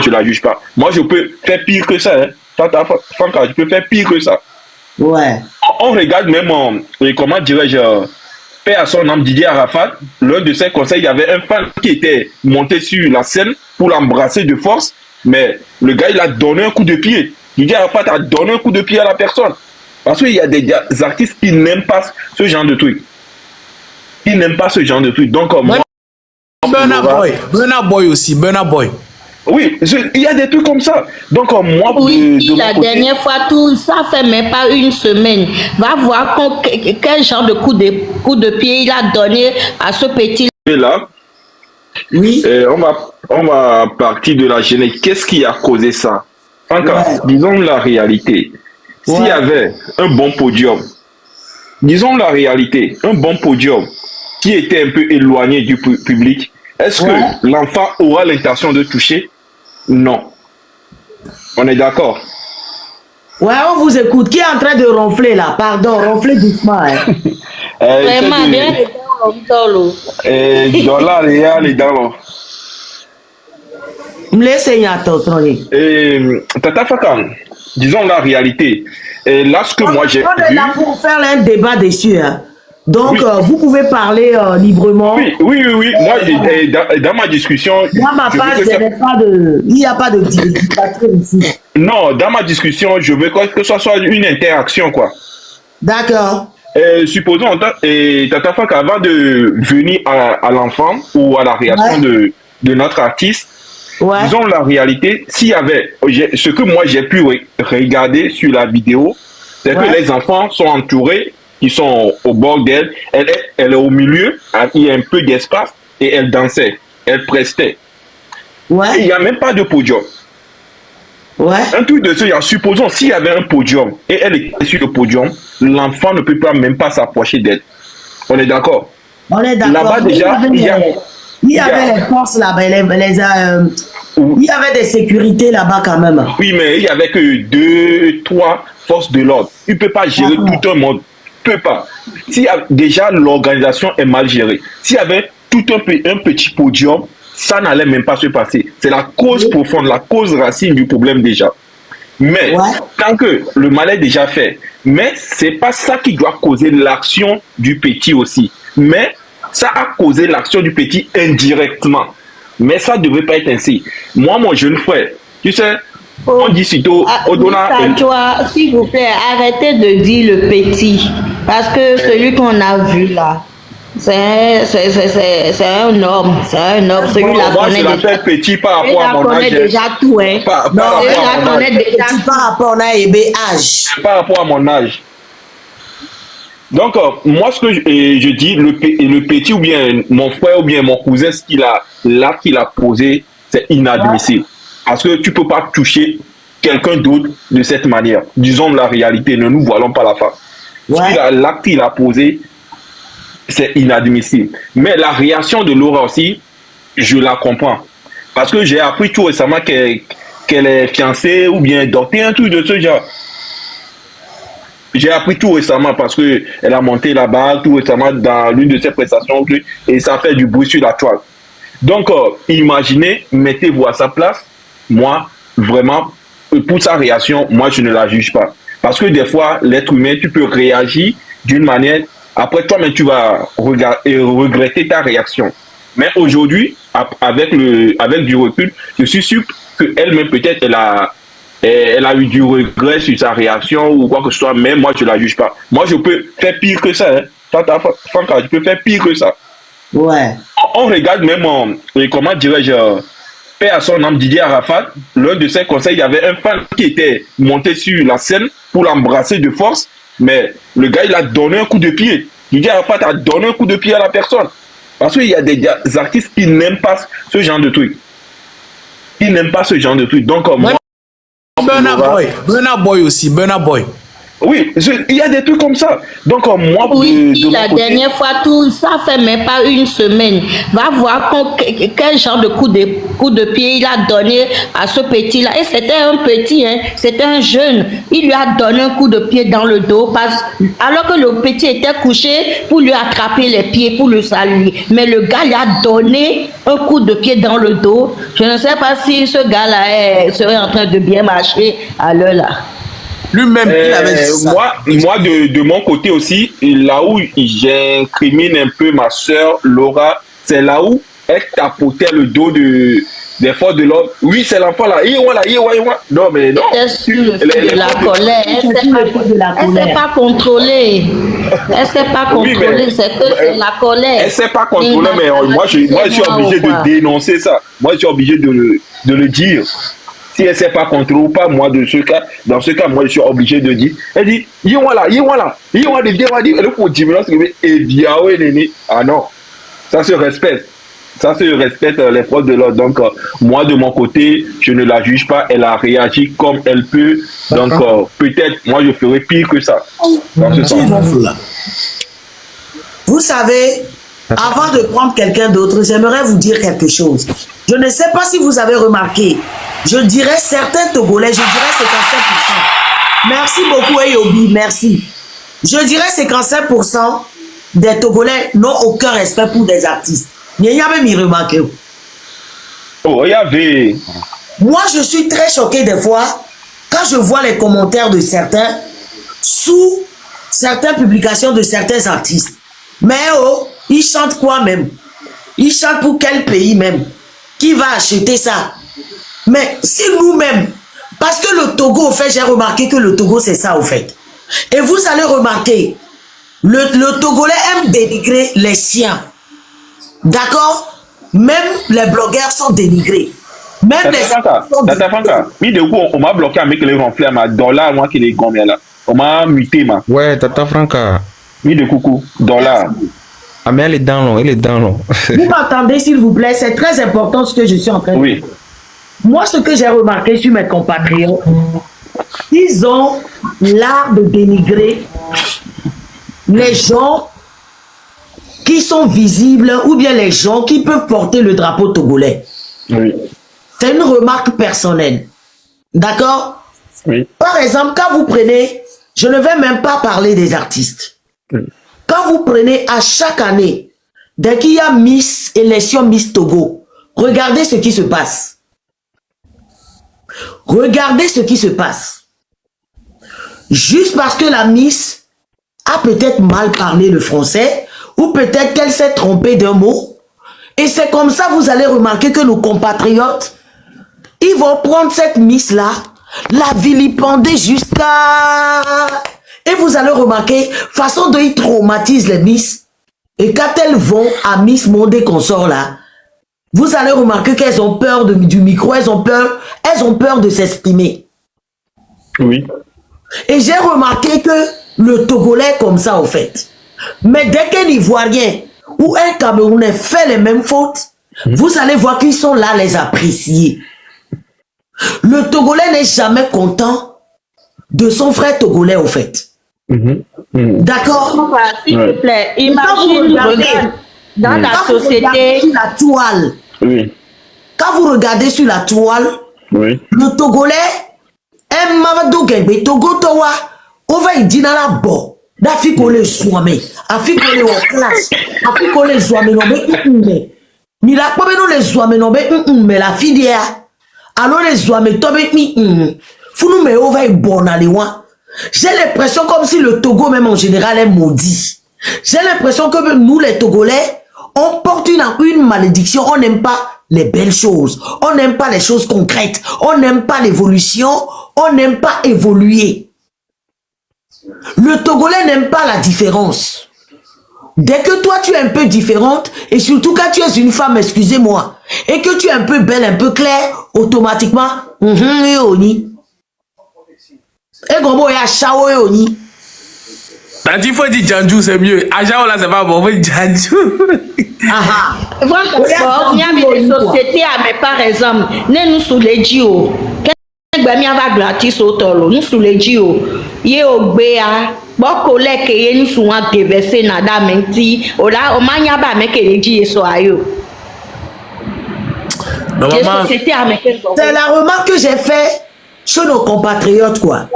je la juge pas. Moi, je peux faire pire que ça. Hein. Franca, je peux faire pire que ça. Ouais. On regarde même, comment dirais-je, paix à son âme, Didier Arafat, l'un de ses conseils, il y avait un fan qui était monté sur la scène pour l'embrasser de force, mais le gars, il a donné un coup de pied. Didier Arafat a donné un coup de pied à la personne. Parce qu'il y a des artistes qui n'aiment pas ce genre de truc. Ils n'aiment pas ce genre de truc. Donc, moi... Burna Boy aussi, Burna Boy. Oui, il y a des trucs comme ça. Donc, moi, oui, la dernière fois, tout ça fait même pas une semaine. Va voir quel genre de coup de pied il a donné à ce petit. Là, oui. On va partir de la genèse. Qu'est-ce qui a causé ça? Encore, disons la réalité. S'il y avait un bon podium, disons la réalité, un bon podium qui était un peu éloigné du public, est-ce que l'enfant aura l'intention de toucher? Non. On est d'accord? Ouais, on vous écoute. Qui est en train de ronfler là? Pardon, ronfler doucement. Hein. Vraiment, bien dans là, les dents. Me laissez Tata Fakan, disons la réalité. Et là, ce que moi j'ai vu... On est là pour faire un débat dessus. Hein. Donc, vous pouvez parler librement. Oui. Moi, dans ma discussion... Moi, ma part, il n'y a pas de dictature ici. Non, dans ma discussion, je veux que ce soit une interaction, quoi. D'accord. Supposons, Tata Fak, avant de venir à l'enfant ou à la réaction de notre artiste, disons la réalité, s'il y avait... Ce que moi, j'ai pu regarder sur la vidéo, c'est que les enfants sont entourés, ils sont au bord d'elle, elle est au milieu, il y a un peu d'espace, et elle dansait, elle prestait. Il n'y a même pas de podium. Un truc de ce genre, supposons s'il y avait un podium, et elle était sur le podium, l'enfant ne peut pas même pas s'approcher d'elle. On est d'accord? On est d'accord. Là-bas déjà, il y avait les forces là-bas, il y avait des sécurités là-bas quand même. Oui, mais il n'y avait que 2, 3 forces de l'ordre. Il ne peut pas gérer tout un monde. Peut pas. Si déjà l'organisation est mal gérée, s'il y avait tout un petit podium, ça n'allait même pas se passer. C'est la cause profonde, la cause racine du problème déjà. Mais tant que le mal est déjà fait, mais c'est pas ça qui doit causer l'action du petit aussi. Mais ça a causé l'action du petit indirectement. Mais ça ne devrait pas être ainsi. Moi, mon jeune frère, tu sais, on dit sitôt, s'il vous plaît, arrêtez de dire le petit. Parce que celui qu'on a vu là, c'est un homme. C'est un homme. Celui-là connaît déjà. Petit par rapport à mon âge. Déjà tout, hein. Par rapport à âge. Par rapport à mon âge. Donc, moi, ce que je dis, le petit ou bien mon frère ou bien mon cousin, ce qu'il a posé, c'est inadmissible. Parce que tu ne peux pas toucher quelqu'un d'autre de cette manière. Disons la réalité, ne nous voilons pas la face. L'acte qu'il a posé, c'est inadmissible. Mais la réaction de Laura aussi, je la comprends. Parce que j'ai appris tout récemment qu'elle est fiancée ou bien adoptée, un truc de ce genre. J'ai appris tout récemment parce qu'elle a monté là-bas tout récemment dans l'une de ses prestations et ça fait du bruit sur la toile. Donc, imaginez, mettez-vous à sa place. Moi, vraiment, pour sa réaction, moi, je ne la juge pas. Parce que des fois, l'être humain, tu peux réagir d'une manière. Après, toi-même, tu vas regretter ta réaction. Mais aujourd'hui, avec du recul, je suis sûr qu'elle-même, peut-être, elle a eu du regret sur sa réaction ou quoi que ce soit, mais moi, je ne la juge pas. Moi, je peux faire pire que ça. Hein. Franca, je peux faire pire que ça. On regarde même, comment dirais-je, paix à son âme, Didier Arafat, l'un de ses conseils, il y avait un fan qui était monté sur la scène pour l'embrasser de force, mais le gars, il a donné un coup de pied. Didier Arafat a donné un coup de pied à la personne. Parce qu'il y a des artistes qui n'aiment pas ce genre de truc. Ils n'aiment pas ce genre de truc. Donc, moi... Burna Boy aussi, Burna Boy. Oui, il y a des trucs comme ça. Donc, moi, Oui, de la mon côté, dernière fois, tout ça fait même pas une semaine. Va voir quel genre de coup de pied il a donné à ce petit-là. Et c'était un petit, hein, c'était un jeune. Il lui a donné un coup de pied dans le dos alors que le petit était couché pour lui attraper les pieds, pour le saluer. Mais le gars lui a donné un coup de pied dans le dos. Je ne sais pas si ce gars-là serait en train de bien marcher à l'heure là. Lui-même, il avait dit ça. moi de mon côté aussi, là où j'incrimine un peu ma soeur Laura, c'est là où elle tapotait le dos des forces de l'ordre. Oui, c'est l'enfant là. Non, mais non. Elle est sur le feu de la colère. Elle ne sait pas contrôler. Elle ne sait pas Oui, contrôler. mais C'est que c'est la colère. elle ne sait pas contrôler, mais moi, je suis obligé de dénoncer ça. Moi, je suis obligé de le dire. Si elle ne sait pas contrôler ou pas, moi, dans ce cas, moi, je suis obligé de dire. Elle dit, ah non, ça se respecte. Ça se respecte les forces de l'ordre. Donc, moi, de mon côté, je ne la juge pas. Elle a réagi comme elle peut. Donc, peut-être, moi, je ferai pire que ça. Dans ce sens. Vous savez, avant de prendre quelqu'un d'autre, j'aimerais vous dire quelque chose. Je ne sais pas si vous avez remarqué, je dirais certains Togolais, je dirais 55%. Merci beaucoup, Eyobi, merci. Je dirais 55% des Togolais n'ont aucun respect pour des artistes. Il y a même y remarqué. Oh, il y avait. Moi, je suis très choqué des fois quand je vois les commentaires de certains sous certaines publications de certains artistes. Mais oh, ils chantent quoi même? Ils chantent pour quel pays même? Qui va acheter ça? Mais si nous-mêmes, parce que le Togo, au fait, j'ai remarqué que le Togo, c'est ça, au fait. Et vous allez remarquer, le Togolais aime dénigrer les siens. D'accord? Même les blogueurs sont dénigrés. Même Tata Franca, oui, du coup, on m'a bloqué avec les ronfleurs, ma dollar, moi qui les gomme là. On m'a muté, ma. Ouais, Tata Franca. Oui, de coucou, dollar. Ah, mais elle est dans l'eau, elle est dans l'eau. Vous m'entendez, s'il vous plaît? C'est très important ce que je suis en train de dire. Oui. Moi, ce que j'ai remarqué sur mes compatriotes, ils ont l'art de dénigrer les gens qui sont visibles ou bien les gens qui peuvent porter le drapeau togolais. Oui. C'est une remarque personnelle. D'accord? Oui. Par exemple, quand vous prenez, je ne vais même pas parler des artistes. Oui. Quand vous prenez à chaque année, dès qu'il y a élection Miss Togo, regardez ce qui se passe. Regardez ce qui se passe. Juste parce que la Miss a peut-être mal parlé le français, ou peut-être qu'elle s'est trompée d'un mot. Et c'est comme ça, vous allez remarquer que nos compatriotes, ils vont prendre cette Miss-là, la vilipender jusqu'à... Et vous allez remarquer, façon dont ils traumatisent les Miss. Et quand elles vont à Miss Monde et Consort là, vous allez remarquer qu'elles ont peur du micro, elles ont peur de s'exprimer. Oui. Et j'ai remarqué que le Togolais est comme ça, au fait. Mais dès qu'un Ivoirien ou un Camerounais fait les mêmes fautes, vous allez voir qu'ils sont là à les apprécier. Le Togolais n'est jamais content de son frère Togolais, au fait. D'accord? S'il vous plaît, imagine, regarde, dans la société... La toile. Oui. Quand vous regardez sur la toile, Oui. le Togolais est Mamadou Gengbe, Togo Towa, on va y dire dans la bo. D'afi qu'on les soigne, afi qu'on les en classe, afi qu'on les soigne, non mais, ni la pomme non les soigne, non mais la fille alors les soigne, tombe fou nous mais on va y bon aller loin. J'ai l'impression comme si le Togo même en général est maudit. J'ai l'impression que nous les Togolais, on porte une malédiction, on n'aime pas les belles choses, on n'aime pas les choses concrètes, on n'aime pas l'évolution, on n'aime pas évoluer. Le Togolais n'aime pas la différence. Dès que toi tu es un peu différente, et surtout quand tu es une femme, excusez-moi, et que tu es un peu belle, un peu claire, automatiquement, et oni. Et comme il y a chao et oni. T'as dit il faut dire Djandjou, c'est mieux. Ajao là, c'est pas bon, on veut dire Djandjou. Il y a des sociétés, mais par exemple, nous sous les dios. mi va gratis au tolo. Nous sous les dios. Ye au béa. Bon collègue ye nous sous un déversé nada menti. Ola o manya ba me ke les dios so ayo. C'est la remarque que j'ai fait chez nos compatriotes, quoi.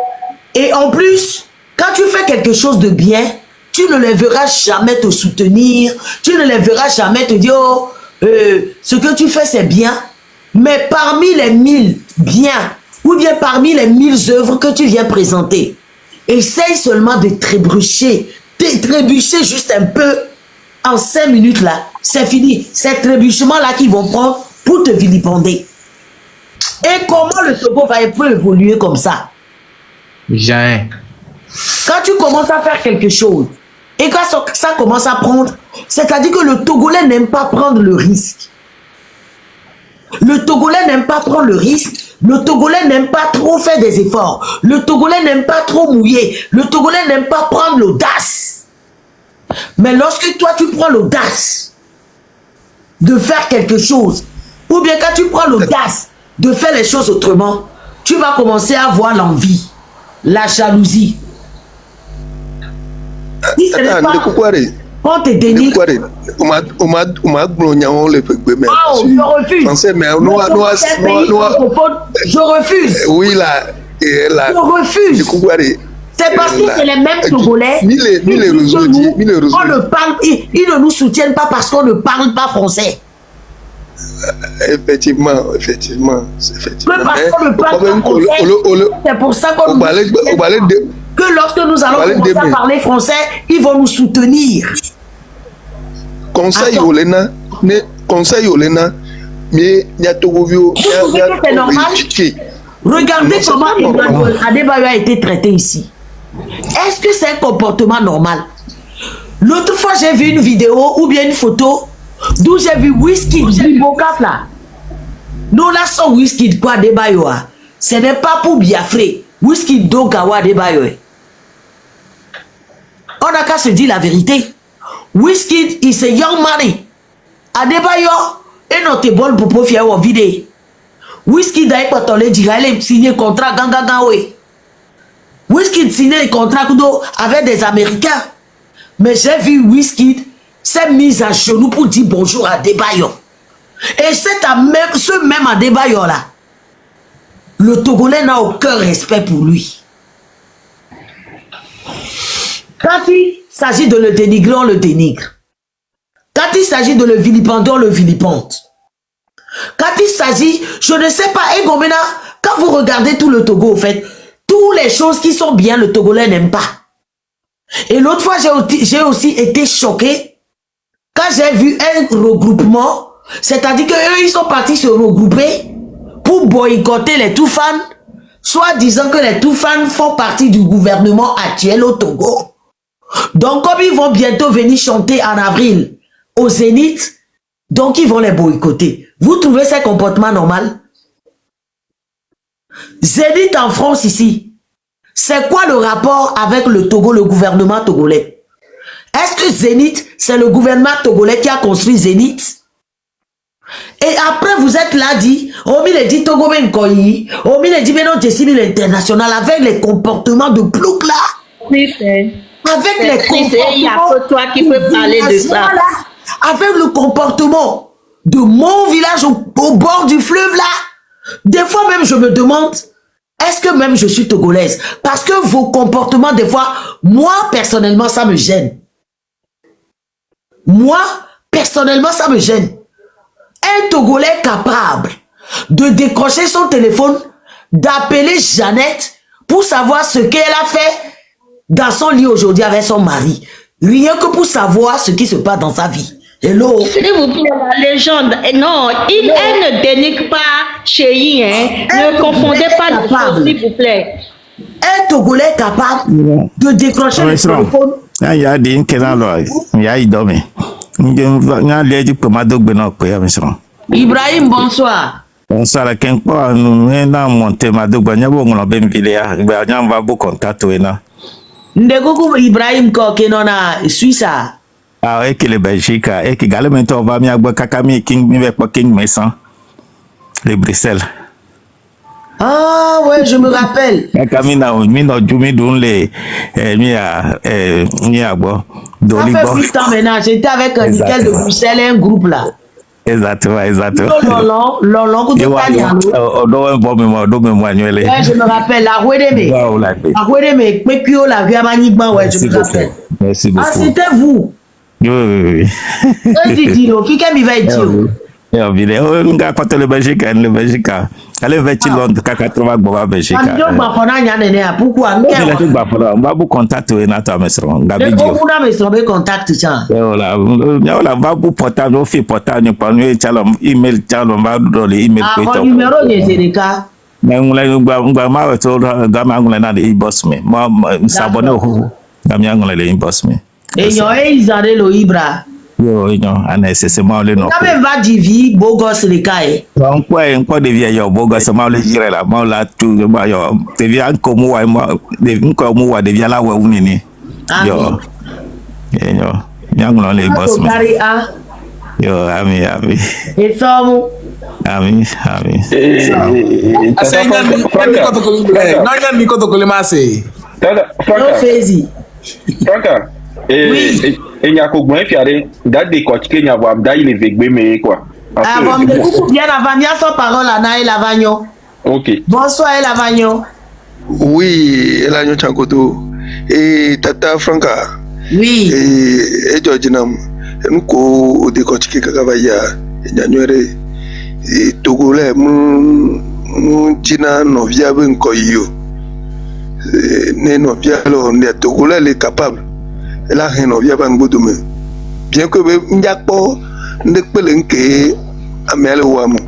Et en plus, quand tu fais quelque chose de bien, tu ne les verras jamais te soutenir, tu ne les verras jamais te dire, oh, ce que tu fais, c'est bien. Mais parmi les 1000 biens, ou bien parmi les 1000 œuvres que tu viens présenter, essaye seulement de trébucher juste un peu en 5 minutes là, c'est fini. C'est trébuchement là qu'ils vont prendre pour te vilipender. Et comment le Togo va évoluer comme ça? Jamais. Quand tu commences à faire quelque chose, et quand ça commence à prendre, c'est-à-dire que le Togolais n'aime pas prendre le risque. Le Togolais n'aime pas prendre le risque. Le Togolais n'aime pas trop faire des efforts. Le Togolais n'aime pas trop mouiller. Le Togolais n'aime pas prendre l'audace. Mais lorsque toi, tu prends l'audace de faire quelque chose, ou bien quand tu prends l'audace de faire les choses autrement, tu vas commencer à avoir l'envie, la jalousie. Si ce n'est pas on te dénigre. Je refuse. Je refuse. Oui, là. Je refuse. C'est parce que c'est les mêmes Togolais. Ils ne nous soutiennent pas parce qu'on ne parle pas français. Effectivement. Que parce qu'on ne parle pas français, c'est pour ça qu'on que lorsque nous allons commencer à parler français, ils vont nous soutenir. Conseil Olena, mais c'est normal. Regardez comment Emmanuel Adebayo a été traité ici. Est-ce que c'est un comportement normal? L'autre fois, j'ai vu une vidéo ou bien une photo d'où j'ai vu Wizkid Bokaf là. Nous là sommes Wizkid quoi Adebayo. Ce n'est pas pour Biafré. Wizkid Dogawa Adebayo. On n'a qu'à se dire la vérité. Wizkid is a young man. Adebayo est notre bon pour faire une vidéo. Wizkid a signé contrat gangangawe. Wizkid signé le contrat avec des Américains. Mais j'ai vu Wizkid s'est mis à genoux pour dire bonjour à Adebayo. Et ce même Adebayo là, le Togolais n'a aucun respect pour lui. Quand il s'agit de le dénigrer, on le dénigre. Quand il s'agit de le vilipender, on le vilipende. Quand il s'agit, je ne sais pas, et Gomena, quand vous regardez tout le Togo, au fait, toutes les choses qui sont bien, le Togolais n'aime pas. Et l'autre fois, j'ai aussi été choqué quand j'ai vu un regroupement, c'est-à-dire qu'eux, ils sont partis se regrouper pour boycotter les Toufans, soit disant que les Toufans font partie du gouvernement actuel au Togo. Donc, comme ils vont bientôt venir chanter en avril au Zénith, donc ils vont les boycotter. Vous trouvez ce comportement normal? Zénith en France ici, c'est quoi le rapport avec le Togo, le gouvernement togolais? Est-ce que Zénith, c'est le gouvernement togolais qui a construit Zénith? Et après, vous êtes là, dit, on m'a dit Togo Benkoyi, on m'a dit, mais non, Jessie l'international, avec les comportements de plouc là. Oui, c'est. Avec les comportements. Il y a que toi qui peux parler de ça. Avec le comportement de mon village au bord du fleuve là. Des fois même, je me demande, est-ce que même je suis togolaise? Parce que vos comportements, des fois, moi, personnellement, ça me gêne. Moi, personnellement, ça me gêne. Un Togolais capable de décrocher son téléphone, d'appeler Jeannette pour savoir ce qu'elle a fait dans son lit aujourd'hui avec son mari. Rien que pour savoir ce qui se passe dans sa vie. Hello. S'il vous plaît, la légende. Non, elle ne dénigre pas Chéri, hein. Ne confondez pas les choses, s'il vous plaît. Un Togolais capable de décrocher le téléphone. Il y a des Ibrahim, bonsoir. Bonsoir, Ndegoukou Ibrahim Kokenona, Suisse. Ah, et que le Belgique, et que Galemento va m'y avoir Kakami, King, King Messan, les Bruxelles. Ah ouais, je me rappelle. Kamina mina jumi dunle mi a bon. Ça fait plus de temps maintenant. J'étais avec Nickel de Bruxelles, un groupe là. Exactement. Lolon, Je me rappelle, la Rouedeme, Mekio, la Viamanigban, ouais, je me rappelle. Merci beaucoup. Ah, c'était vous. Oui. Dino, qui va dire? Nga kote le Belgique. Allez vers Londres, 80 boba Belgique. Pourquoi? On va vous contacter Nata Mesron. Gabi Dio. On va contact ça. Voilà, va vous porter nos filles porter nous par nous email challenge va dans les email. Ah, numéro de Zénéka. Mais on l'a ma to gama ngula na de boss me. Moi s'abonner au gama ngula le boss me. Et yo ils allaient le Ibra. Yo nécessairement le non. Quand même va divi beau gosse les cailles. On quoi de vieil yo beau gosse ma le dire là, ma la tout ma yo. Te vient comme moi de comme moi de vient là où on est. Yo. Yo. Nyangula le boss me. Yo ami. Et ça mon Ami. Franca, et n'y a qu'au moins fiaré, date des côtes qu'il y a voir, d'ailleurs, il est vegbe, mais quoi. Avant de couper bien avant, bien sans parole à Naël Lavagnon. Ok. Bonsoir, Lavagnon. Oui, Elanyo Chankoto. Et Tata Franca. Oui. Et Georginam. Nous ko de côtes qui kagavaya. Et January. Et Togolais, mon Gina Novia Benkoyo. Ne Novia, on est Togolais, elle est capable. Elle a rien Novia Bangoudoume. Bien que Ndiapo, Ndekpelenke, Amel Ouamou,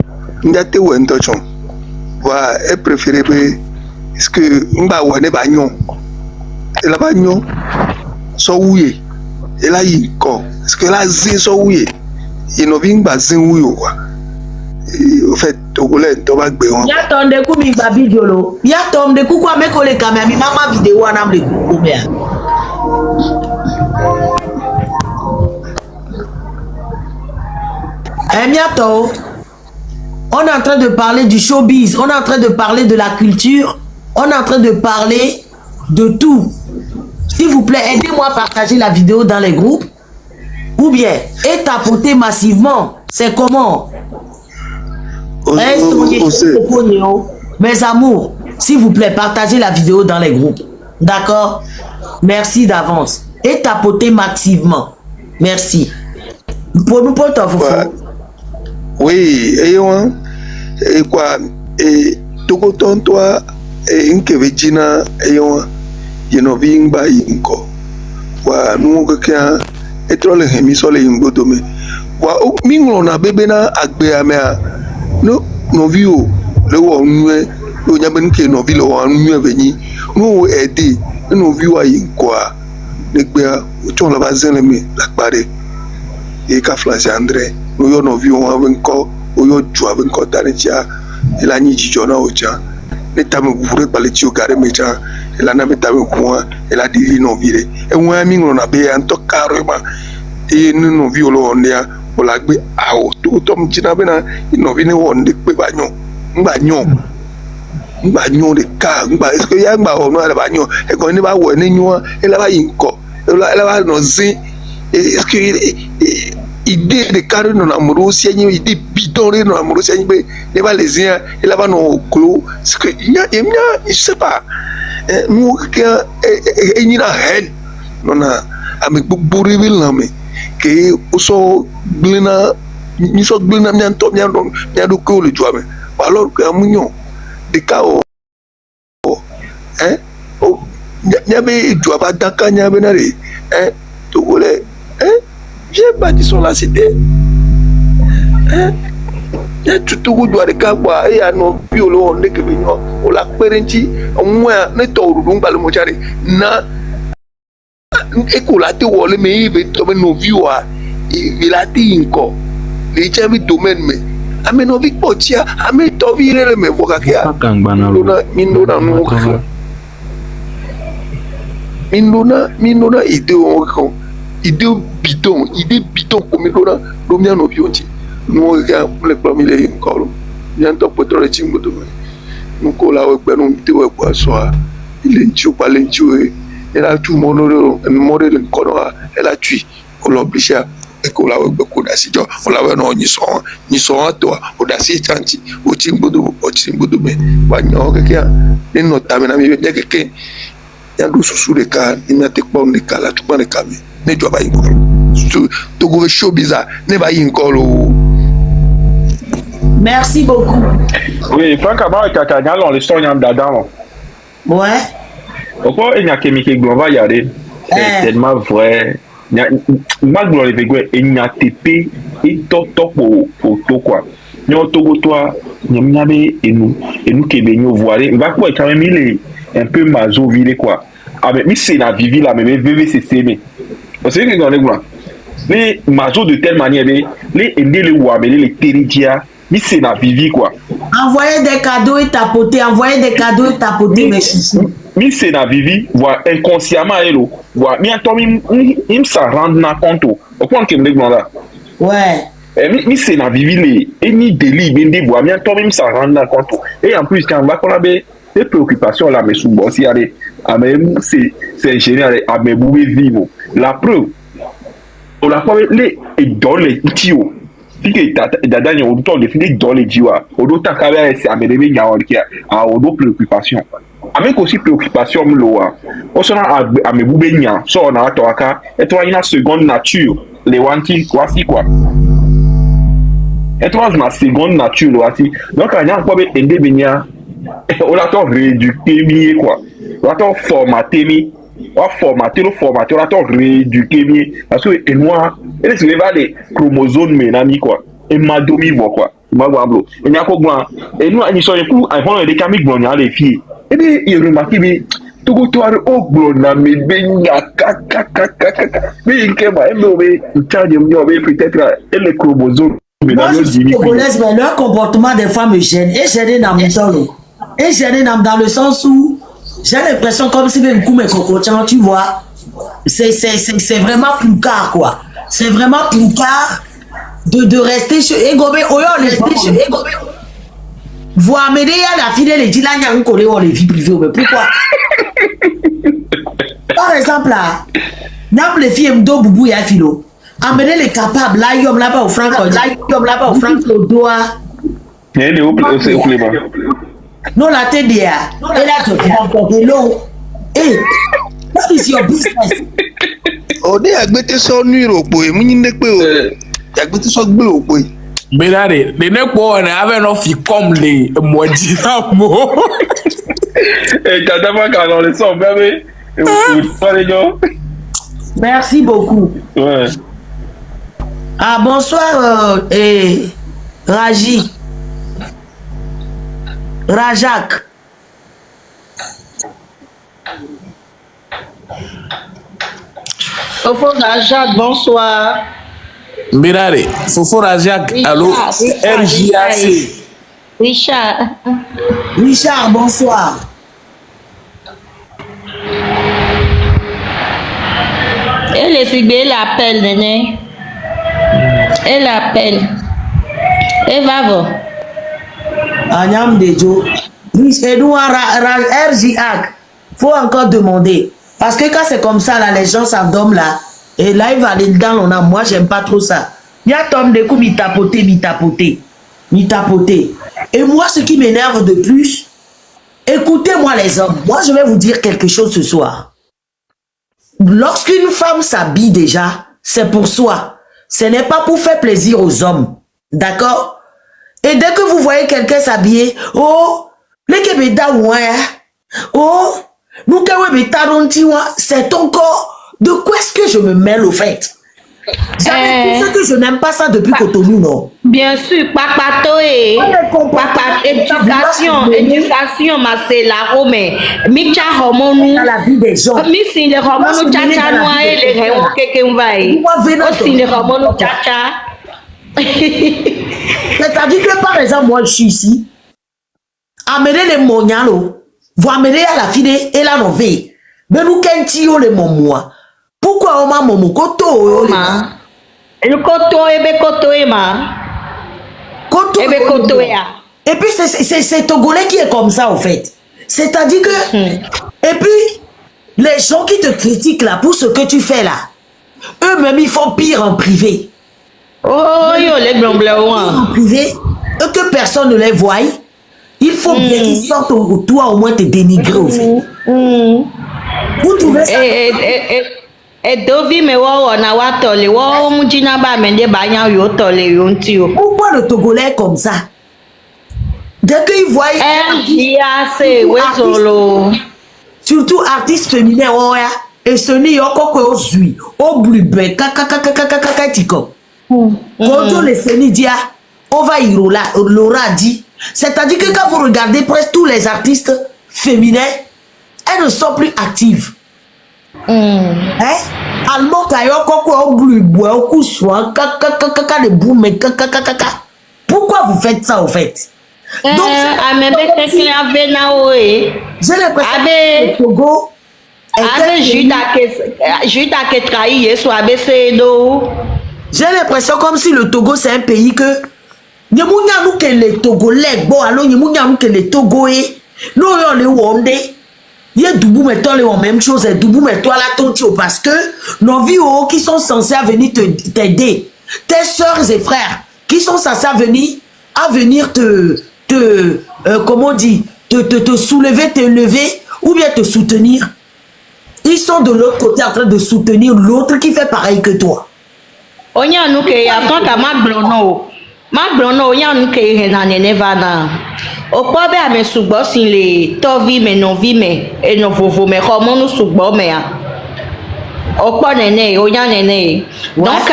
Ndiate ou Ntochon. Voilà, elle préférait. Est-ce que Mba Wane Bagnon, elle a Bagnon, so oui, elle a eu quoi? Est-ce que la zin so oui? Il n'a vient pas zin oui ou quoi? En fait, Togolais, Tobac Béon. Y'a ton de coups, mi babi diolo. Y'a ton de coups, quoi, mais qu'on les caméras, mi maman vidéo, on a les coups, bien. Miato, on est en train de parler du showbiz, on est en train de parler de la culture, on est en train de parler de tout. S'il vous plaît, aidez-moi à partager la vidéo dans les groupes ou bien et tapoter massivement. C'est comment? Mes amours, s'il vous plaît, partagez la vidéo dans les groupes. D'accord? Merci d'avance. Et tapoter massivement. Merci. Pour nous, pour toi, oui, et quoi, et Togoton, toi, et Inkevejina, et Yenoving by Inko. Wa, nous, quelqu'un, et trop les hémisole Ingodome. Wa, Mingron a bébéna, Agbeamea, no vio, le one, le Yabenke, no vilo, and nous veni, nous aider, no view à Inkoa, Nekbea, où la bazin, la pare, et Kaflas André. Nous y avons vu encore, nous avons encore Tanitia, et la Niji Jona Ocha, les tames vous par les tuyaux carrés méchants, et la name tame point, et la diri non viré. Et moi, on a bien un toc carrément, et nous nous violons on est pour la gbe à tout tom Chinabena, ils n'ont venu on de Pébagnon, Bagnon de car, est-ce que y a un baron à la bagnon, et qu'on n'est pas où on est noir, et là, il va nos zins, et est-ce que idée de carré non amoureux si il idée bidon non amoureux si il va les yeux et là-bas non clos ce que il y a je sais pas nous que il y a haine non avec beaucoup de révélations mais que aussi blina ni so blina ni anto ni ando ko le joie mais alors que amunyo de cao oh nyabe joie ba daka nyabe na re to gole viens bâtir sur la cité. Tu te dois de Kagwa et à nos violons de Kébignon, ou la Perenti, au moins, ne t'aurons pas le mochari. Na, écolate ou le meilleur de nos vieux, il a dit encore. Les javis domaines, mais à mes novices potia, à mes tovires, mais vocakia. Mindona, idée bidon comme l'on domine nos vieux. Nous regardons les premiers encore. Bientôt pour le chimbo de nous collaborons nous mettons quoi soit il est tué pas le tué elle a tout mon modèle le corps elle a tué on l'oblige à collaborer beaucoup d'assidu on l'a non ni sont à toi au d'assidu tanti au timbodo mais ba nyo quelqu'un et notamment na mi bien quelqu'un ya do sous le cas il n'a pas de cas là tout pas de cas ne doit pas y encore to go show bizarre ne ba y encore. Merci beaucoup. Oui, francement, quand on les sort dedans. Ouais. Pourquoi il y a qui va y aller? C'est tellement vrai. Malgré les végots, il y a TP et top pour tout quoi. Nous tout toi, nous et nous qui venons voir. Il va quoi quand même il est un peu maso ville quoi. Avec mais c'est la vie là, mais VVCC mais. Vous savez que dans les grands, les maso de telle manière les aider les ou amener les territoires. Mais c'est la vie quoi. Envoyer des cadeaux et tapoter, mes chouchous. Mais c'est la vie, voir inconsciemment hello. Voir, mais attends, il s'en rend compte. Au point que me dit là. Ouais. Mais c'est la vie, et ni délit, bien des voix, mais attends, il s'en rend compte. Et en plus, quand on va qu'on a des préoccupations là, mais sous bon, si allez, c'est génial, à mes bouées vivre. La preuve, on a pas les dans les tuyaux. Fike dada nya odo le fike dans les diwa odo takaba c'est amedebe nya orkia a odo préoccupation avec aussi préoccupation mloa o sona amebube nya so na atoaka et toi une seconde nature les wanti kwasi quoi et toi na seconde nature le wati donc anya kwa be endebe nya o la to rééduquer mi quoi o la to formater mi on formater on a tout rééduqué parce que et moi et les les chromosomes menami quoi et madomi quoi ma blo et n'y a pas grand et nous ils sont plus avant les camiques blancs les filles et bien il remarque bien tout toi au blanc na me benga mais il que va mais peut-être et les chromosomes moi je suis congolaise mais leur comportement des femmes me gêne et gêner dans mon temps et gêner dans le sens où j'ai l'impression comme si un coup mes cocotiens, tu vois. C'est vraiment ploucard, quoi. C'est vraiment ploucard de rester chez Egobé. Voir m'aider à la fille, les dit là, il y a un collé ou les vies privées. Mais pourquoi? Par exemple, là, n'importe les filles, m'do boubou ya filo. Amener les capables, là, yom là-bas au franc, au doigt. Il est où, Clément? Non, la tête et là, tu vas de l'eau. Hey, what is your business? On est à gbete so nuire au boy, muni ne pe o. Ya gbete so gbe au boy. Benare, les ne ko na ave no fi comme les moji na mo. Et quand on les sort bébé, merci beaucoup. Ouais. Ah bonsoir Raji. Rajak. Fofo Rajak, bonsoir. Benare, Fofo Rajak, allô, RJAC. Richard, bonsoir. Elle est ciblée, elle appelle, Néné. Elle appelle. Elle va voir. Agnam Dejo. Edouard RJAC. Faut encore demander. Parce que quand c'est comme ça, là, les gens s'abdoment là. Et là, il va aller dans l'on. Moi, j'aime pas trop ça. Il y a Tom de coups, mi tapoter. Et moi, ce qui m'énerve de plus, écoutez-moi les hommes. Moi, je vais vous dire quelque chose ce soir. Lorsqu'une femme s'habille déjà, c'est pour soi. Ce n'est pas pour faire plaisir aux hommes. D'accord? Et dès que vous voyez quelqu'un s'habiller, oh, les Québécois, ouais, oh, nous, c'est ton corps. De quoi est-ce que je me mêle au fait? J'avais dit que je n'aime pas ça depuis Cotonou, non? Bien sûr, papato et éducation, ma c'est la Rome. Micha hormonu. La vie des gens. Si les hormones tcha noir et les réons quelqu'un va. Aussi les hormones tcha. C'est-à-dire que par exemple, moi je suis ici. Amener les monialo. Vous amenez à la fille et la novée. Mais nous qu'un les momois. Pourquoi on m'a mon koto? Le koto ebe koto ema. Koto ebe koto ya. Et puis, c'est Togolais qui est comme ça, en fait. C'est-à-dire que... Et puis, les gens qui te critiquent là, pour ce que tu fais là, eux-mêmes, ils font pire en privé. Oh, yo, les blancs En privé, eux que personne ne les voie, il faut bien qu'ils sortent toi au moins te dénigrer, au fait. Vous trouvez ça? Et Dovi me wa na wa tole wa mujina ba mende ba nya yo tole yo nti o. Pourquoi le Togolais est comme ça? Dès qu'ils voient surtout artistes féminins, et ce n'est pas au zui, au blubé, kakakakakakakatiko. Quand les Sénidia, on va y l'aura dit. C'est-à-dire que quand vous regardez presque tous les artistes féminins, elles ne sont plus actives. Hein? Allemand, pourquoi vous faites ça au fait? Donc, j'ai l'impression que le Togo j'ai l'impression comme si le Togo c'est un pays que nous que les Togolais bon alors nous que les Togoais nous on est wondé. Il y a Doubou mettons les même chose et Doubou mettons la tonto parce que nos vies qui sont censés venir t'aider, tes sœurs et frères qui sont censés venir comment on dit, te soulever, te lever ou bien te soutenir. Ils sont de l'autre côté en train de soutenir l'autre qui fait pareil que toi. On y a nous que y a tant qu'à Maglono, y a nous que y a nene vana. Au pas bien mais souvent si les tovi mais non vi mais et non vovo mais comment nous souvent mais au pas nene, on y a nene. Donc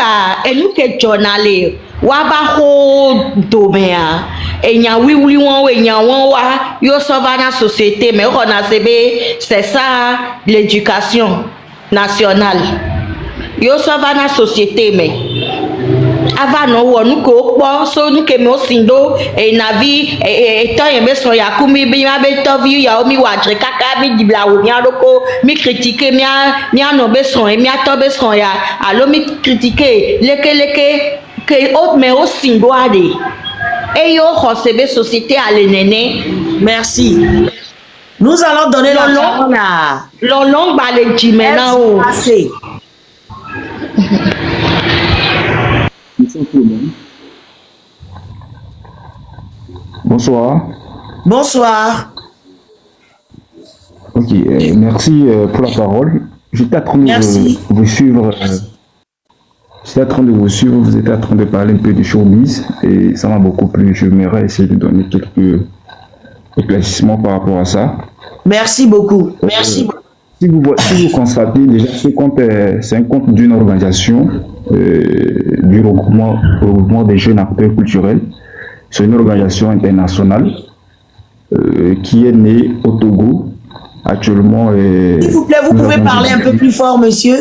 et nous que journalé. Waba ho domea enya wiwli won enya won wa yo sauva na société mais on a c'est ça l'éducation nationale yo sauva na société mais avant no wonu ko po so nu ke mo sindo e navi e to yen be so ya kumi bi ma be to vi ya o mi wa dre kaka mi dibla wo mi aroko mi critiquer mi no be so e mi ato be so ya alo mi critiquer leke que autre mais aussi doade et yo recevez société à l'énéné. Merci. Nous allons donner la parole à l'on balé qui maintenant Bonsoir. Bonsoir. Ok, merci pour la parole. J'étais en train de vous suivre. J'étais en train de vous suivre, vous étiez en train de parler un peu du showbiz et ça m'a beaucoup plu. Je m'aimerais essayer de donner quelques éclaircissements par rapport à ça. Merci beaucoup. Merci. Si vous constatez déjà ce compte, c'est un compte d'une organisation du regroupement des jeunes acteurs culturels. C'est une organisation internationale qui est née au Togo actuellement. S'il vous plaît, vous pouvez parler un peu plus fort, monsieur?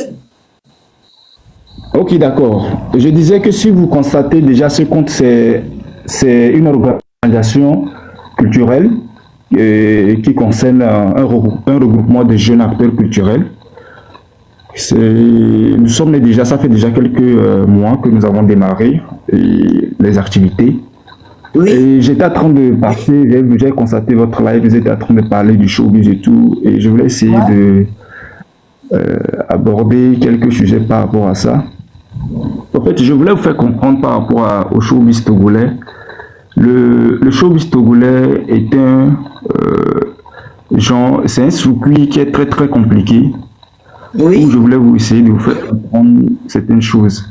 Ok, d'accord. Je disais que si vous constatez déjà ce compte, c'est une organisation culturelle qui concerne un regroupement de jeunes acteurs culturels. Nous sommes déjà, ça fait déjà quelques mois que nous avons démarré les activités. Oui. Et j'étais en train de passer, j'ai constaté votre live, vous étiez en train de parler du showbiz et tout, et je voulais essayer de aborder quelques sujets par rapport à ça. En fait, je voulais vous faire comprendre par rapport au showbiz togolais. Le showbiz togolais est c'est un circuit qui est très très compliqué. Oui. Où je voulais vous essayer de vous faire comprendre certaines choses.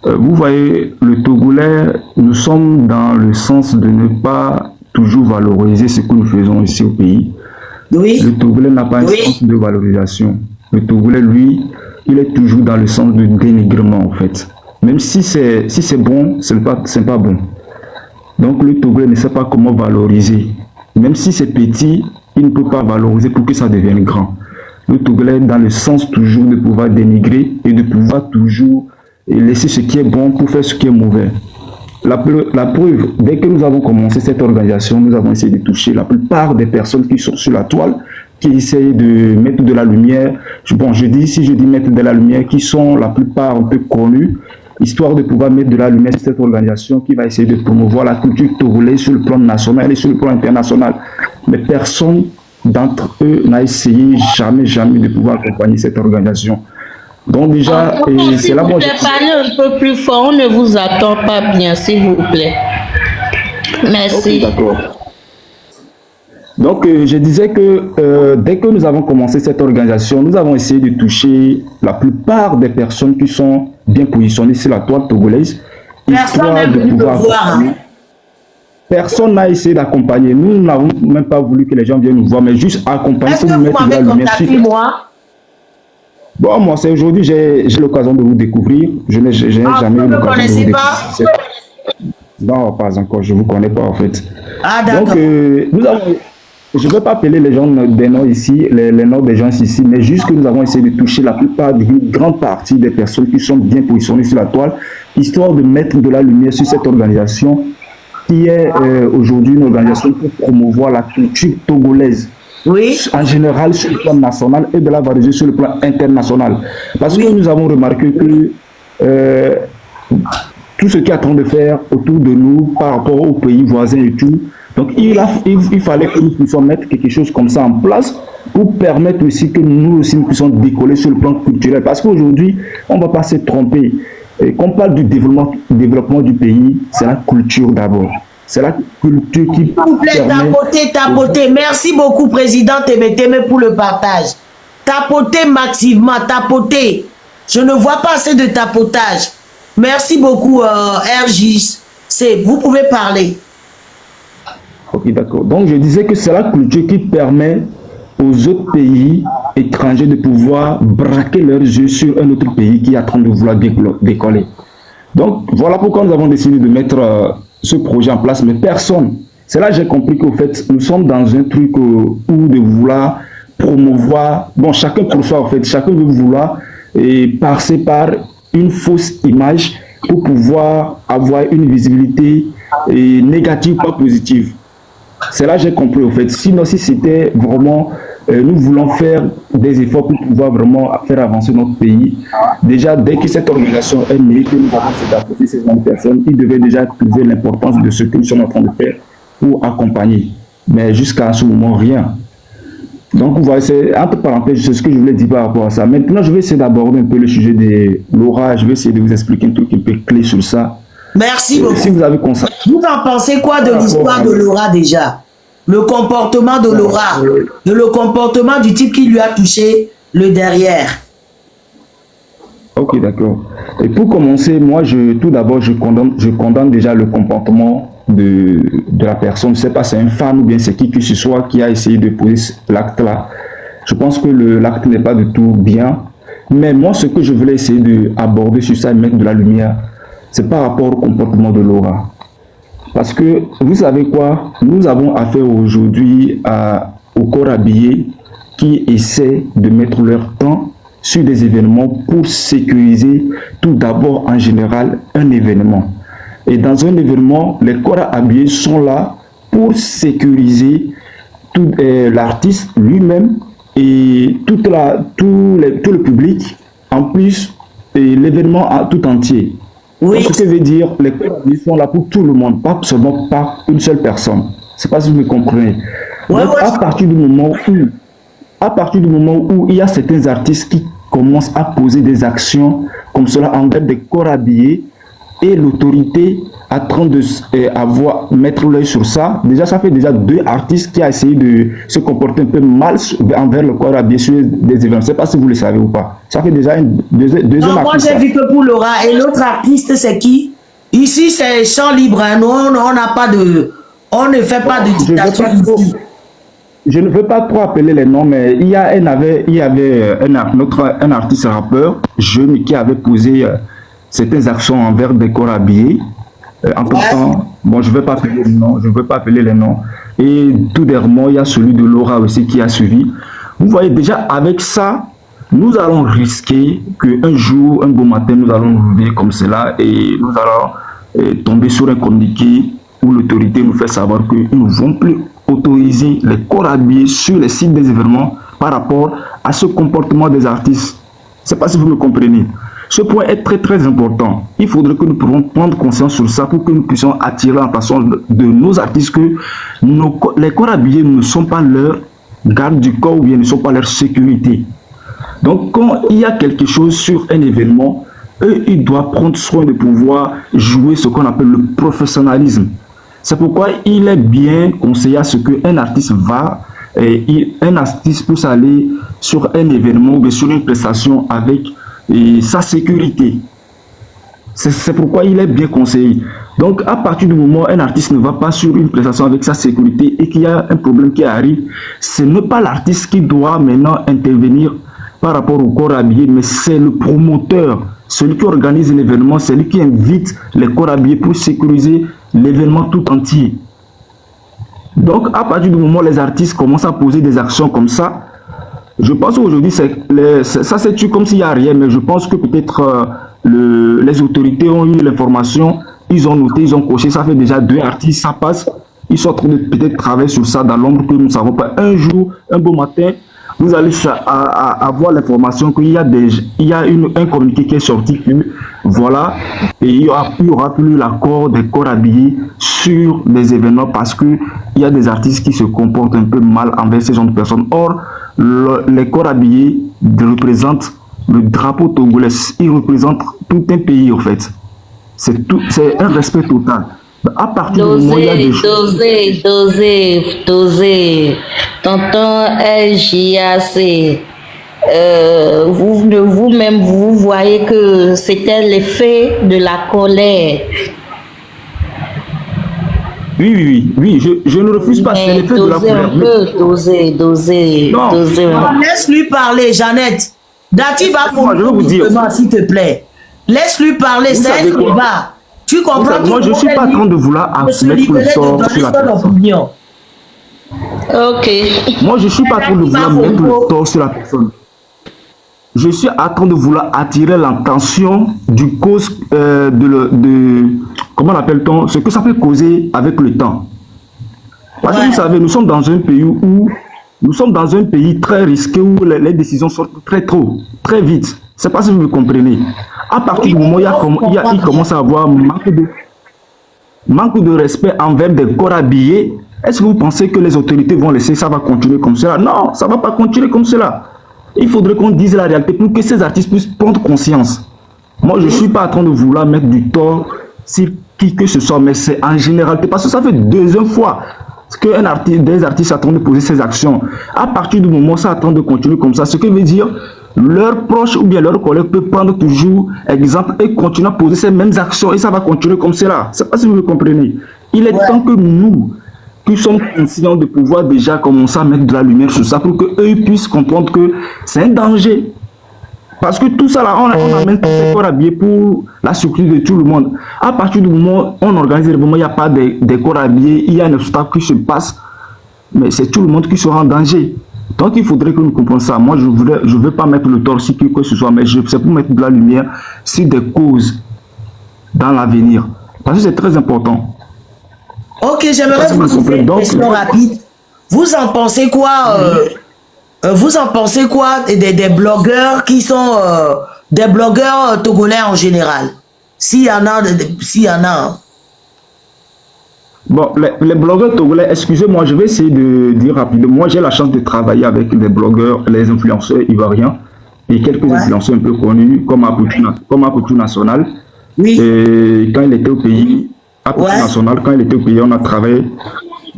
Vous voyez, le Togolais, nous sommes dans le sens de ne pas toujours valoriser ce que nous faisons ici au pays. Oui. Le Togolais n'a pas un sens de valorisation. Le Togolais, lui, il est toujours dans le sens de dénigrement, en fait. Même si c'est bon, c'est pas bon. Donc le Togolais ne sait pas comment valoriser. Même si c'est petit, il ne peut pas valoriser pour que ça devienne grand. Le Togolais est dans le sens toujours de pouvoir dénigrer et de pouvoir toujours laisser ce qui est bon pour faire ce qui est mauvais. La preuve, dès que nous avons commencé cette organisation, nous avons essayé de toucher la plupart des personnes qui sont sur la toile, qui essayent de mettre de la lumière. Si je dis mettre de la lumière, qui sont la plupart un peu connus, histoire de pouvoir mettre de la lumière sur cette organisation qui va essayer de promouvoir la culture togolaise sur le plan national et sur le plan international. Mais personne d'entre eux n'a essayé jamais de pouvoir accompagner cette organisation. Donc déjà, c'est là où parlez un peu plus fort, on ne vous attend pas bien, s'il vous plaît. Merci. Okay, d'accord. Donc, je disais que dès que nous avons commencé cette organisation, nous avons essayé de toucher la plupart des personnes qui sont bien positionnées sur la toile togolaise. Personne n'a essayé d'accompagner. Nous n'avons même pas voulu que les gens viennent nous voir, mais juste accompagner pour nous mettre de la lumière. Bon, moi, c'est aujourd'hui, j'ai l'occasion de vous découvrir. Je n'ai jamais eu l'occasion de vous découvrir. Non, pas encore, je ne vous connais pas en fait. Ah, d'accord. Donc, je ne vais pas appeler les gens des noms ici, les noms des gens ici, mais juste que nous avons essayé de toucher la plupart d'une grande partie des personnes qui sont bien positionnées sur la toile, histoire de mettre de la lumière sur cette organisation qui est aujourd'hui une organisation pour promouvoir la culture togolaise. Oui. En général sur le plan national et de la valoriser sur le plan international. Parce que nous avons remarqué que tout ce qui est en train de faire autour de nous par rapport aux pays voisins et tout, donc il fallait que nous puissions mettre quelque chose comme ça en place pour permettre aussi que nous aussi nous puissions décoller sur le plan culturel. Parce qu'aujourd'hui, on ne va pas se tromper. Et quand on parle du développement du pays, c'est la culture d'abord. C'est la culture qui s'il vous plaît, tapoter. Merci beaucoup, Président Témé, pour le partage. Tapoter massivement, tapoter. Je ne vois pas assez de tapotage. Merci beaucoup, RJ. Vous pouvez parler. Ok, d'accord. Donc, je disais que c'est la culture qui permet aux autres pays étrangers de pouvoir braquer leurs yeux sur un autre pays qui est en train de vouloir décoller. Donc, voilà pourquoi nous avons décidé de mettre ce projet en place, mais personne. C'est là que j'ai compris qu'au fait, nous sommes dans un truc où de vouloir promouvoir, bon, chacun pour soi, en fait, chacun veut vouloir passer par une fausse image pour pouvoir avoir une visibilité négative, pas positive. C'est là que j'ai compris, au fait. Sinon, si c'était vraiment, nous voulons faire des efforts pour pouvoir vraiment faire avancer notre pays, déjà, dès que cette organisation est née, que nous avons fait d'apporter ces personnes, ils devaient déjà trouver l'importance de ce que nous sommes en train de faire pour accompagner. Mais jusqu'à ce moment, rien. Donc, vous voyez, entre parenthèses, c'est ce que je voulais dire par rapport à ça. Maintenant, je vais essayer d'aborder un peu le sujet de Laura. Je vais essayer de vous expliquer un truc un peu clé sur ça. Merci beaucoup. Si vous avez constaté. Vous en pensez quoi de l'histoire de Laura déjà? Le comportement de Laura, le comportement du type qui lui a touché le derrière. Ok, d'accord. Et pour commencer, moi, tout d'abord, je condamne déjà le comportement de la personne. Je ne sais pas si c'est un fan ou bien c'est qui que ce soit qui a essayé de poser l'acte là. Je pense que l'acte n'est pas du tout bien. Mais moi, ce que je voulais essayer d'aborder sur ça et mettre de la lumière, c'est par rapport au comportement de Laura. Parce que, vous savez quoi, nous avons affaire aujourd'hui au corps habillé qui essaie de mettre leur temps sur des événements pour sécuriser tout d'abord en général un événement. Et dans un événement, les corps habillés sont là pour sécuriser l'artiste lui-même et tout le public, en plus l'événement tout entier. Oui. Donc, ce que veut dire, les corps habillés sont là pour tout le monde, pas seulement par une seule personne. Je ne sais pas si vous me comprenez. Donc, à partir du moment où il y a certains artistes qui commencent à poser des actions comme cela envers des corps habillés et l'autorité en train de mettre l'œil sur ça, déjà ça fait déjà 2 artistes qui ont essayé de se comporter un peu mal envers le corps habillé sur des événements. Je ne sais pas si vous le savez ou pas. Ça fait déjà deuxième artiste. Moi j'ai vu que pour Laura, et l'autre artiste c'est qui? Ici c'est champ libre, hein. On ne fait pas de dictature ici. Je ne veux pas trop appeler les noms, mais il y avait un artiste rappeur jeune qui avait posé certaines actions envers des corps habillés. Entre temps, bon, je ne vais pas appeler les noms. Et tout dernièrement, il y a celui de Laura aussi qui a suivi. Vous voyez, déjà avec ça, nous allons risquer qu'un jour, un beau matin, nous allons nous lever comme cela et nous allons tomber sur un communiqué où l'autorité nous fait savoir que nous ne vont plus autoriser les corps habillés sur les sites des événements par rapport à ce comportement des artistes. Je ne sais pas si vous me comprenez. Ce point est très très important. Il faudrait que nous puissions prendre conscience sur ça pour que nous puissions attirer l'attention de nos artistes que les corps habillés ne sont pas leur garde du corps ou bien ne sont pas leur sécurité. Donc quand il y a quelque chose sur un événement, eux, ils doivent prendre soin de pouvoir jouer ce qu'on appelle le professionnalisme. C'est pourquoi il est bien conseillé à ce qu'un artiste va, un artiste puisse aller sur un événement ou sur une prestation avec sa sécurité. C'est pourquoi il est bien conseillé. Donc, à partir du moment où un artiste ne va pas sur une prestation avec sa sécurité et qu'il y a un problème qui arrive, ce n'est pas l'artiste qui doit maintenant intervenir par rapport au corps habillé, mais c'est le promoteur, celui qui organise l'événement, celui qui invite les corps habillés pour sécuriser l'événement tout entier. Donc, à partir du moment où les artistes commencent à poser des actions comme ça, je pense qu'aujourd'hui, ça c'est tué comme s'il n'y a rien, mais je pense que peut-être les autorités ont eu l'information, ils ont noté, ils ont coché, ça fait déjà 2 artistes, ça passe, ils sont en train de peut-être travailler sur ça dans l'ombre que nous ne savons pas. Un jour, un beau matin, vous allez avoir l'information qu'il y a, un communiqué qui est sorti, voilà, et il y aura plus l'accord des corps habillés sur les événements parce qu'il y a des artistes qui se comportent un peu mal envers ces gens de personnes. Or, les corps habillés représentent le drapeau togolais, ils représentent tout un pays en fait. C'est un respect total. À partir du moment où il y a des choses... Dosez. Tonton LJAC, vous-même, vous voyez que c'était l'effet de la colère. Oui, je ne refuse pas, c'est l'effet de la colère. Dosez. Non, laisse-lui parler, Jeannette. Dati va je vais vous dire, s'il te plaît. Laisse-lui parler, c'est un débat. Tu comprends? Moi, je ne suis pas en train de vouloir mettre le tort sur la personne. Ok. Moi, je ne suis pas en train de vouloir mettre le tort sur la personne. Je suis en train de vouloir attirer l'attention du cause comment l'appelle-t-on, ce que ça peut causer avec le temps. Parce que vous savez, nous sommes dans un pays très risqué où les décisions sortent très vite. C'est pas si vous me comprenez. À partir du moment où il commence à avoir manque de respect envers des corps habillés, est-ce que vous pensez que les autorités vont laisser ça va continuer comme cela? Non, ça ne va pas continuer comme cela. Il faudrait qu'on dise la réalité pour que ces artistes puissent prendre conscience. Moi, je ne suis pas en train de vouloir mettre du tort sur qui que ce soit, mais c'est en généralité, parce que ça fait 2e fois que des artistes attendent de poser ces actions. À partir du moment où ça attend de continuer comme ça, ce qui veut dire leurs proches ou bien leurs collègues peuvent prendre toujours exemple et continuer à poser ces mêmes actions et ça va continuer comme cela. Je ne sais pas si vous me comprenez. Il est temps que nous, qui sommes conscients de pouvoir déjà commencer à mettre de la lumière sur ça pour qu'eux puissent comprendre que c'est un danger. Parce que tout ça là, on amène tous ces corps habillés pour la sécurité de tout le monde. À partir du moment où on organise le moment, il n'y a pas des corps habillés, il y a un obstacle qui se passe, mais c'est tout le monde qui sera en danger. Donc il faudrait que nous comprenions ça. Moi, je ne veux pas mettre le tort sur qui que ce soit, mais c'est pour mettre de la lumière sur des causes dans l'avenir. Parce que c'est très important. Ok, j'aimerais vous poser une question rapide. Vous en pensez quoi des blogueurs qui sont des blogueurs togolais en général? S'il y en a. Bon, les blogueurs togolais, excusez-moi, je vais essayer de dire rapidement. Moi, j'ai la chance de travailler avec les blogueurs, les influenceurs ivoiriens et quelques influenceurs un peu connus comme Apoutou National. Oui. Et quand il était au pays, National, quand il était au pays, on a travaillé.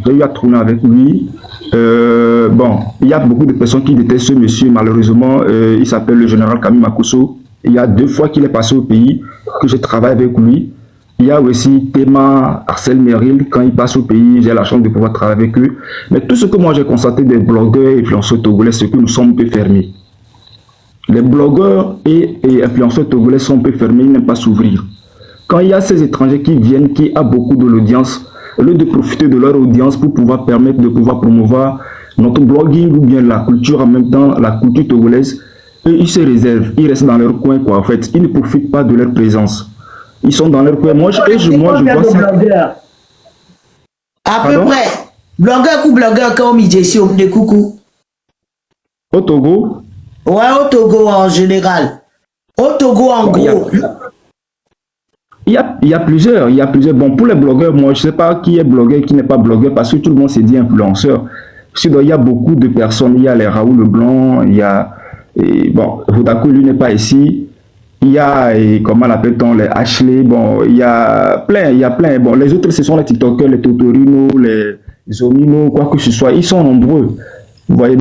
J'ai eu à tourner avec lui. Bon, il y a beaucoup de personnes qui détestent ce monsieur, malheureusement. Il s'appelle le général Camille Makosso. Il y a 2 fois qu'il est passé au pays que je travaille avec lui. Il y a aussi Théma, Arcel Meril, quand il passe au pays, j'ai la chance de pouvoir travailler avec eux. Mais tout ce que moi j'ai constaté des blogueurs et influenceurs togolais, c'est que nous sommes un peu fermés. Les blogueurs et influenceurs togolais sont un peu fermés, ils n'aiment pas s'ouvrir. Quand il y a ces étrangers qui viennent, qui ont beaucoup de l'audience, au lieu de profiter de leur audience pour pouvoir permettre de pouvoir promouvoir notre blogging ou bien la culture en même temps, la culture togolaise, eux, ils se réservent, ils restent dans leur coin quoi. En fait, ils ne profitent pas de leur présence. Ils sont dans leur coin. Moi, je vois ça. À peu près. Blogueur ou blogueur comme il dit au coucou. Au Togo? Ouais, au Togo en général. Au Togo, en gros. Il y a plusieurs. Bon, pour les blogueurs, moi, je ne sais pas qui est blogueur, qui n'est pas blogueur, parce que tout le monde s'est dit influenceur. Parce qu'il y a beaucoup de personnes. Il y a les Raoul Leblanc, il y a... bon, Vodako, lui, n'est pas ici. Il y a, comment l'appelle-t-on, les Ashley. Bon, il y a plein. Bon, les autres, ce sont les TikTokers, les Totorino, les Zomino, quoi que ce soit. Ils sont nombreux. Vous voyez.